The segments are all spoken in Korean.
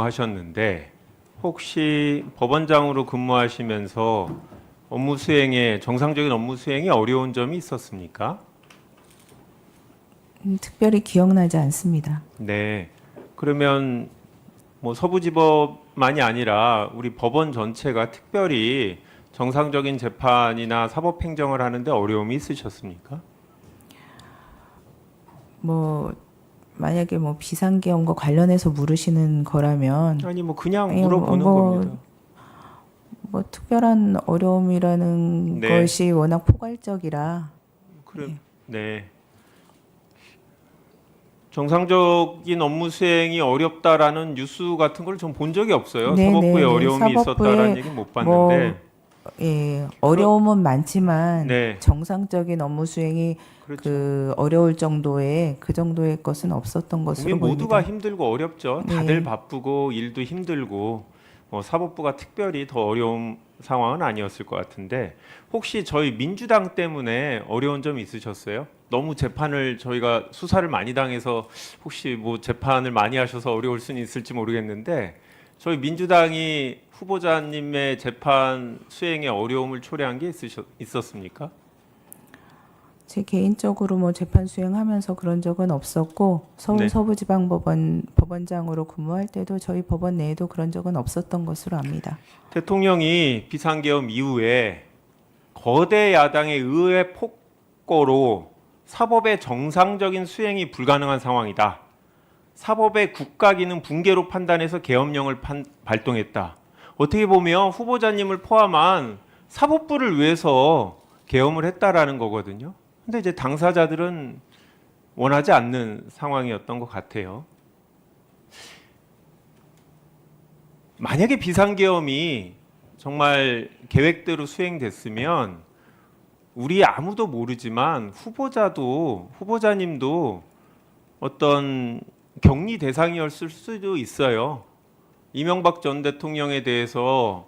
하셨는데 혹시 법원장으로 근무하시면서 정상적인 업무 수행에 어려운 점이 있었습니까? 특별히 기억나지 않습니다. 네. 그러면 뭐 서부지법만이 아니라 우리 법원 전체가 특별히 정상적인 재판이나 사법행정을 하는데 어려움이 있으셨습니까? 뭐 만약에 뭐 비상계엄과 관련해서 물으시는 거라면 아니 뭐 그냥 아니, 물어보는 겁니다. 뭐 특별한 어려움이라는 네. 것이 워낙 포괄적이라 그럼 네. 정상적인 업무 수행이 어렵다라는 뉴스 같은 걸 좀 본 적이 없어요. 네, 사법부에 네, 네. 어려움이 있었다라는 사법부에 얘기는 못 뭐 봤는데 어려움은 많지만 네. 정상적인 업무 수행이 그렇죠. 그 어려울 정도의 그 정도의 것은 없었던 것으로 국민 보입니다. 모두가 힘들고 어렵죠. 네. 다들 바쁘고 일도 힘들고 사법부가 특별히 더 어려운 상황은 아니었을 것 같은데 혹시 저희 민주당 때문에 어려운 점이 있으셨어요? 너무 재판을 저희가 수사를 많이 당해서 혹시 뭐 재판을 많이 하셔서 어려울 수는 있을지 모르겠는데 저희 민주당이 후보자님의 재판 수행에 어려움을 초래한 게 있었습니까? 제 개인적으로 뭐 재판 수행하면서 그런 적은 없었고 서울 네. 서부지방법원 법원장으로 근무할 때도 저희 법원 내에도 그런 적은 없었던 것으로 압니다. 대통령이 비상계엄 이후에 거대 야당의 의회 폭거로 사법의 정상적인 수행이 불가능한 상황이다. 사법의 국가기능 붕괴로 판단해서 계엄령을 발동했다. 어떻게 보면 후보자님을 포함한 사법부를 위해서 계엄을 했다라는 거거든요. 근데 이제 당사자들은 원하지 않는 상황이었던 것 같아요. 만약에 비상계엄이 정말 계획대로 수행됐으면 우리 아무도 모르지만 후보자님도 어떤 격리 대상이었을 수도 있어요. 이명박 전 대통령에 대해서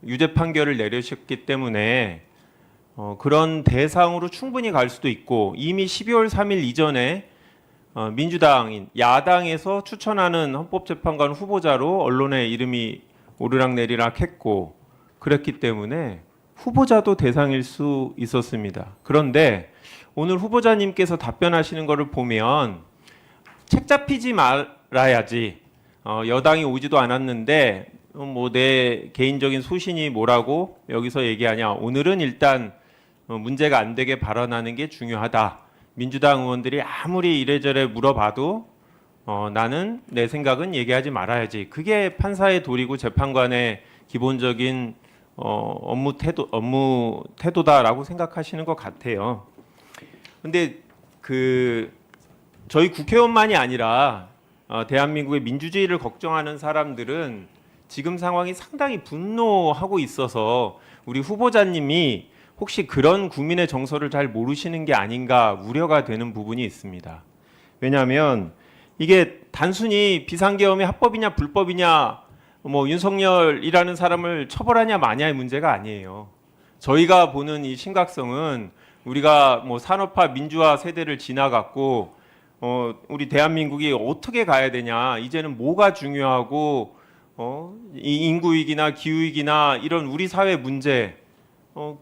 유죄 판결을 내리셨기 때문에 그런 대상으로 충분히 갈 수도 있고 이미 12월 3일 이전에 민주당인 야당에서 추천하는 헌법재판관 후보자로 언론에 이름이 오르락내리락 했고 그랬기 때문에 후보자도 대상일 수 있었습니다. 그런데 오늘 후보자님께서 답변하시는 것을 보면 책 잡히지 말아야지 여당이 오지도 않았는데 뭐 내 개인적인 소신이 뭐라고 여기서 얘기하냐. 오늘은 일단 문제가 안 되게 발언하는 게 중요하다. 민주당 의원들이 아무리 이래저래 물어봐도 나는 내 생각은 얘기하지 말아야지. 그게 판사의 도리고 재판관의 기본적인 업무 태도다라고 생각하시는 것 같아요. 근데 저희 국회의원만이 아니라 대한민국의 민주주의를 걱정하는 사람들은 지금 상황이 상당히 분노하고 있어서 우리 후보자님이 혹시 그런 국민의 정서를 잘 모르시는 게 아닌가 우려가 되는 부분이 있습니다. 왜냐하면 이게 단순히 비상계엄이 합법이냐 불법이냐 뭐 윤석열이라는 사람을 처벌하냐 마냐의 문제가 아니에요. 저희가 보는 이 심각성은 우리가 뭐 산업화 민주화 세대를 지나갔고 우리 대한민국이 어떻게 가야 되냐 이제는 뭐가 중요하고 이 인구위기나 기후위기나 이런 우리 사회 문제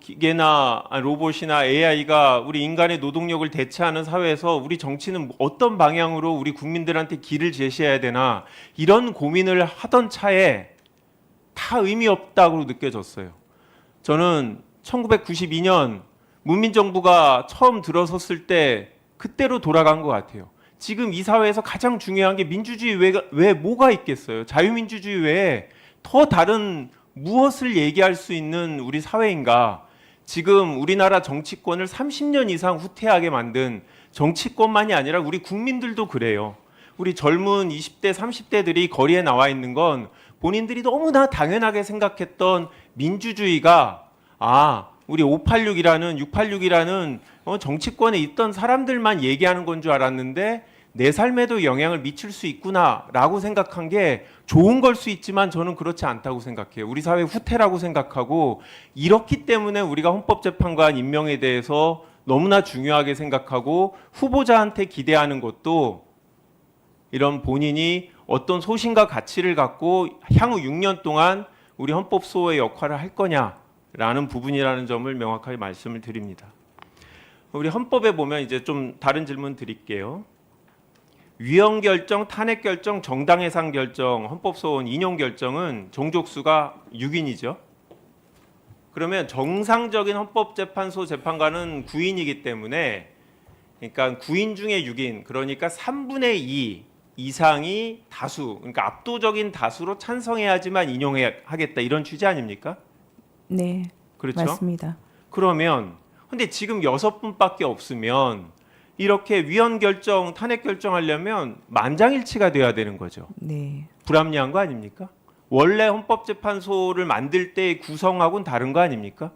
기계나 로봇이나 AI가 우리 인간의 노동력을 대체하는 사회에서 우리 정치는 어떤 방향으로 우리 국민들한테 길을 제시해야 되나 이런 고민을 하던 차에 다 의미 없다고 느껴졌어요. 저는 1992년 문민정부가 처음 들어섰을 때 그때로 돌아간 것 같아요. 지금 이 사회에서 가장 중요한 게 민주주의 외에 뭐가 있겠어요? 자유민주주의 외에 더 다른 무엇을 얘기할 수 있는 우리 사회인가? 지금 우리나라 정치권을 30년 이상 후퇴하게 만든 정치권만이 아니라 우리 국민들도 그래요. 우리 젊은 20대, 30대들이 거리에 나와 있는 건 본인들이 너무나 당연하게 생각했던 민주주의가 우리 586이라는 686이라는 정치권에 있던 사람들만 얘기하는 건 줄 알았는데 내 삶에도 영향을 미칠 수 있구나라고 생각한 게 좋은 걸 수 있지만 저는 그렇지 않다고 생각해요. 우리 사회 후퇴라고 생각하고 이렇기 때문에 우리가 헌법재판관 임명에 대해서 너무나 중요하게 생각하고 후보자한테 기대하는 것도 이런 본인이 어떤 소신과 가치를 갖고 향후 6년 동안 우리 헌법소의 역할을 할 거냐라는 부분이라는 점을 명확하게 말씀을 드립니다. 우리 헌법에 보면 이제 좀 다른 질문 드릴게요. 위헌 결정, 탄핵 결정, 정당 해상 결정, 헌법소원 인용 결정은 종족수가 6인이죠. 그러면 정상적인 헌법재판소 재판관은 9인이기 때문에 그러니까 9인 중에 6인, 그러니까 3분의 2 이상이 다수, 그러니까 압도적인 다수로 찬성해야지만 인용하겠다 이런 취지 아닙니까? 네, 그렇죠? 맞습니다. 그러면 근데 지금 6분밖에 없으면 이렇게 위헌 결정, 탄핵 결정하려면 만장일치가 돼야 되는 거죠. 네, 불합리한 거 아닙니까? 원래 헌법재판소를 만들 때 구성하고는 다른 거 아닙니까?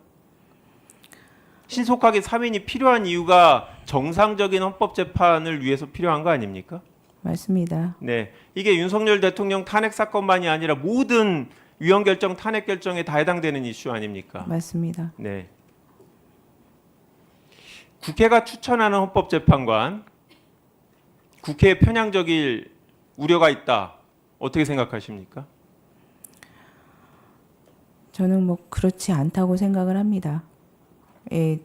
신속하게 3인이 필요한 이유가 정상적인 헌법재판을 위해서 필요한 거 아닙니까? 맞습니다. 네, 이게 윤석열 대통령 탄핵 사건만이 아니라 모든 위헌 결정, 탄핵 결정에 다 해당되는 이슈 아닙니까? 맞습니다. 네. 국회가 추천하는 헌법재판관, 국회에 편향적일 우려가 있다. 어떻게 생각하십니까? 저는 뭐 그렇지 않다고 생각을 합니다. 예,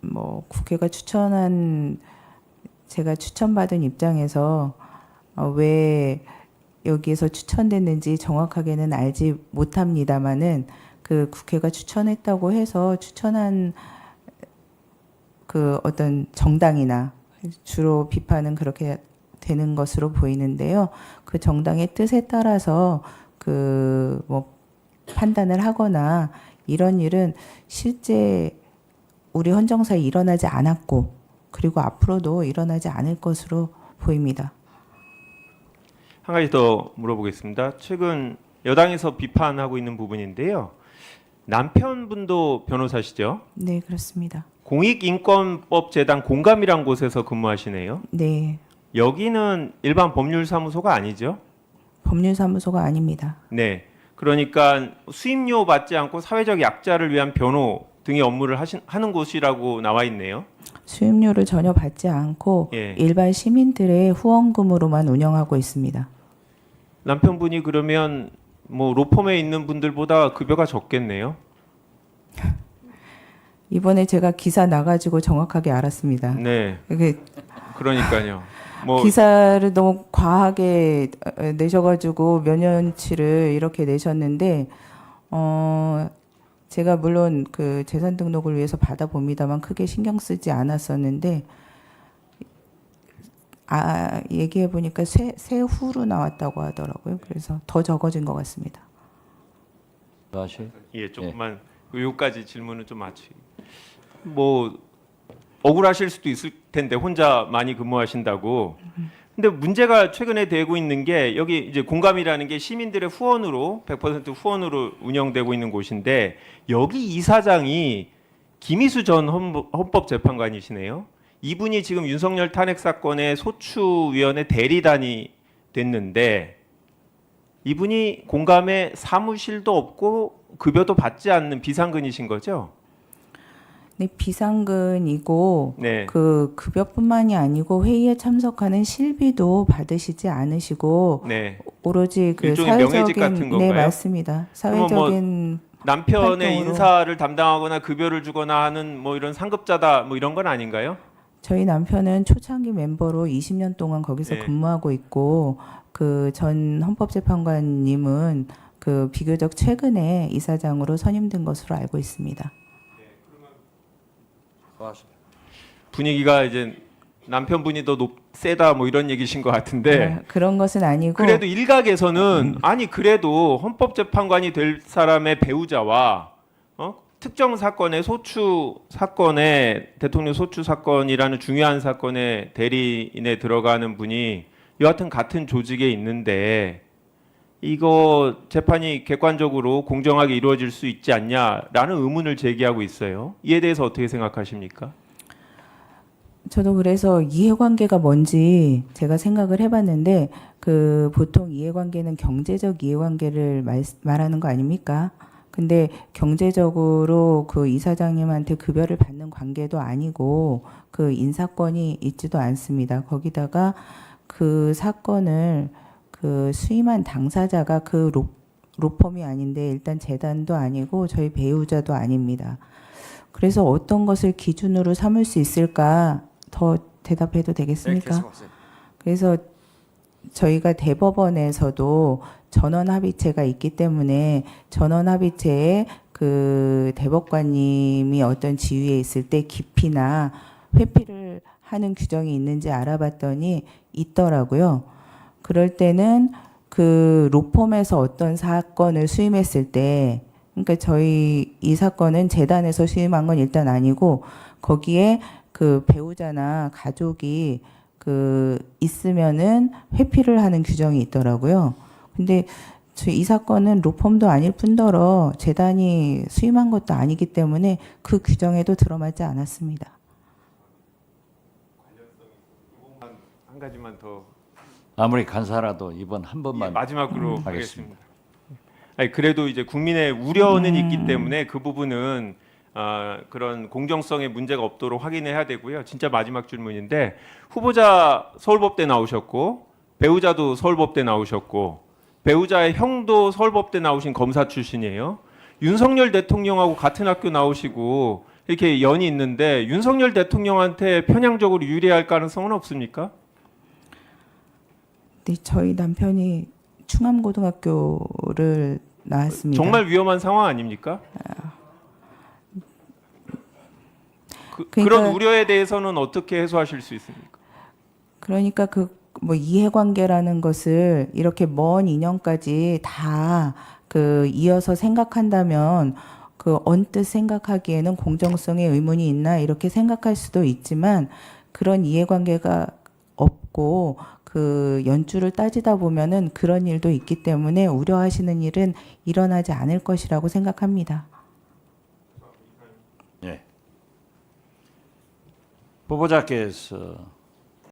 뭐 국회가 제가 추천받은 입장에서 왜 여기에서 추천됐는지 정확하게는 알지 못합니다만은 그 국회가 추천했다고 해서 추천한 그 어떤 정당이나 주로 비판은 그렇게 되는 것으로 보이는데요. 그 정당의 뜻에 따라서 그 뭐 판단을 하거나 이런 일은 실제 우리 헌정사에 일어나지 않았고 그리고 앞으로도 일어나지 않을 것으로 보입니다. 한 가지 더 물어보겠습니다. 최근 여당에서 비판하고 있는 부분인데요. 남편분도 변호사시죠? 네, 그렇습니다. 공익인권법재단 공감이란 곳에서 근무하시네요. 네, 여기는 일반 법률사무소가 아니죠? 법률사무소가 아닙니다. 네. 그러니까 수임료 받지 않고 사회적 약자를 위한 변호 등의 업무를 하는 곳이라고 나와 있네요. 수임료를 전혀 받지 않고 예. 일반 시민들의 후원금으로만 운영하고 있습니다. 남편분이 그러면 뭐 로펌에 있는 분들보다 급여가 적겠네요. 이번에 제가 기사 나가지고 정확하게 알았습니다. 네. 이게 그러니까요. 뭐 기사를 너무 과하게 내셔가지고 몇 년치를 이렇게 내셨는데 제가 물론 그 재산 등록을 위해서 받아봅니다만 크게 신경 쓰지 않았었는데 얘기해 보니까 세후로 나왔다고 하더라고요. 그래서 더 적어진 것 같습니다. 예, 조금만 요까지 질문을 좀 맞추기. 뭐 억울하실 수도 있을 텐데 혼자 많이 근무하신다고. 근데 문제가 최근에 되고 있는 게 여기 이제 공감이라는 게 시민들의 후원으로 100% 후원으로 운영되고 있는 곳인데 여기 이사장이 김희수 전 헌법재판관이시네요. 이분이 지금 윤석열 탄핵 사건의 소추위원회 대리단이 됐는데 이분이 공감에 사무실도 없고 급여도 받지 않는 비상근이신 거죠? 네, 비상근이고 네. 그 급여뿐만이 아니고 회의에 참석하는 실비도 받으시지 않으시고 네. 오로지 그 일종의 사회적인 명예직 같은 건가요? 네, 맞습니다. 그러면 사회적인 남편의 활동으로. 인사를 담당하거나 급여를 주거나 하는 뭐 이런 상급자다 뭐 이런 건 아닌가요? 저희 남편은 초창기 멤버로 20년 동안 거기서 네. 근무하고 있고 그 전 헌법재판관님은 그 비교적 최근에 이사장으로 선임된 것으로 알고 있습니다. 분위기가 이제 남편분이 더 세다 뭐 이런 얘기신 것 같은데 그런 것은 아니고 그래도 일각에서는 아니 그래도 헌법재판관이 될 사람의 배우자와 특정 사건의 소추 사건에 대통령 소추 사건이라는 중요한 사건의 대리인에 들어가는 분이 여하튼 같은 조직에 있는데 이거 재판이 객관적으로 공정하게 이루어질 수 있지 않냐라는 의문을 제기하고 있어요. 이에 대해서 어떻게 생각하십니까? 저도 그래서 이해관계가 뭔지 제가 생각을 해봤는데 그 보통 이해관계는 경제적 이해관계를 말하는 거 아닙니까? 근데 경제적으로 그 이사장님한테 급여를 받는 관계도 아니고 그 인사권이 있지도 않습니다. 거기다가 그 사건을 그 수임한 당사자가 그 로펌이 아닌데 일단 재단도 아니고 저희 배우자도 아닙니다. 그래서 어떤 것을 기준으로 삼을 수 있을까 더 대답해도 되겠습니까? 계속하세요. 그래서 저희가 대법원에서도 전원합의체가 있기 때문에 전원합의체에 그 대법관님이 어떤 지위에 있을 때 기피나 회피를 하는 규정이 있는지 알아봤더니 있더라고요. 그럴 때는 그 로펌에서 어떤 사건을 수임했을 때, 그러니까 저희 이 사건은 재단에서 수임한 건 일단 아니고 거기에 그 배우자나 가족이 그 있으면은 회피를 하는 규정이 있더라고요. 근데 이 사건은 로펌도 아닐 뿐더러 재단이 수임한 것도 아니기 때문에 그 규정에도 들어맞지 않았습니다. 한 가지만 더 아무리 간사라도 이번 한 예, 번만 마지막으로 하겠습니다. 하겠습니다. 아니, 그래도 이제 국민의 우려는 있기 때문에 그 부분은 그런 공정성에 문제가 없도록 확인해야 되고요. 진짜 마지막 질문인데 후보자 서울법대 나오셨고 배우자도 서울법대 나오셨고 배우자의 형도 서울법대 나오신 검사 출신이에요. 윤석열 대통령하고 같은 학교 나오시고 이렇게 연이 있는데 윤석열 대통령한테 편향적으로 유리할 가능성은 없습니까? 네, 저희 남편이 충암고등학교를 나왔습니다. 정말 위험한 상황 아닙니까? 그러니까- 그런 우려에 대해서는 어떻게 해소하실 수 있습니까? 그러니까 그 뭐 이해관계라는 것을 이렇게 먼 인연까지 다 그 이어서 생각한다면 그 언뜻 생각하기에는 공정성에 의문이 있나 이렇게 생각할 수도 있지만 그런 이해관계가 없고 그 연줄을 따지다 보면은 그런 일도 있기 때문에 우려하시는 일은 일어나지 않을 것이라고 생각합니다. 예. 후보자께서